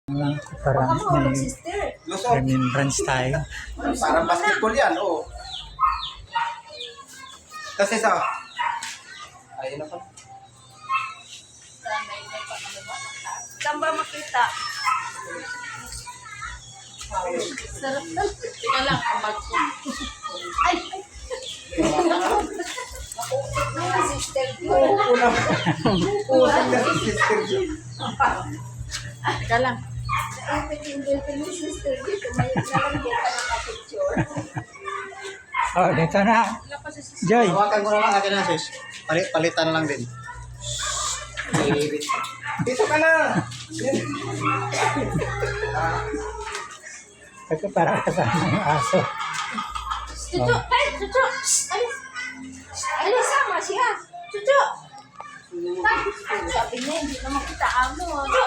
Parang may Lusot. remembrance tayo. Parang basketball yan, oo. Tapos isa. Ayun na pa. Saan ba makita? Sarap na. Tika lang, ang bag ko. Ay! Sister ko. Pusing na si sister ko. Tika lang. Pinindol ko yung sister ko. Kumayon na lang dito nakapicture. Oh, dito na. Wala pa si sister. Joy. Hawakan ko na lang akin na sis. Palitan lang din. Dito ka na. Ito para kasama yung aso. Chucho! Ay! Chucho! Alis! Alis! Sama siya! Chucho! Sabi niya, hindi na makita amo. Chucho!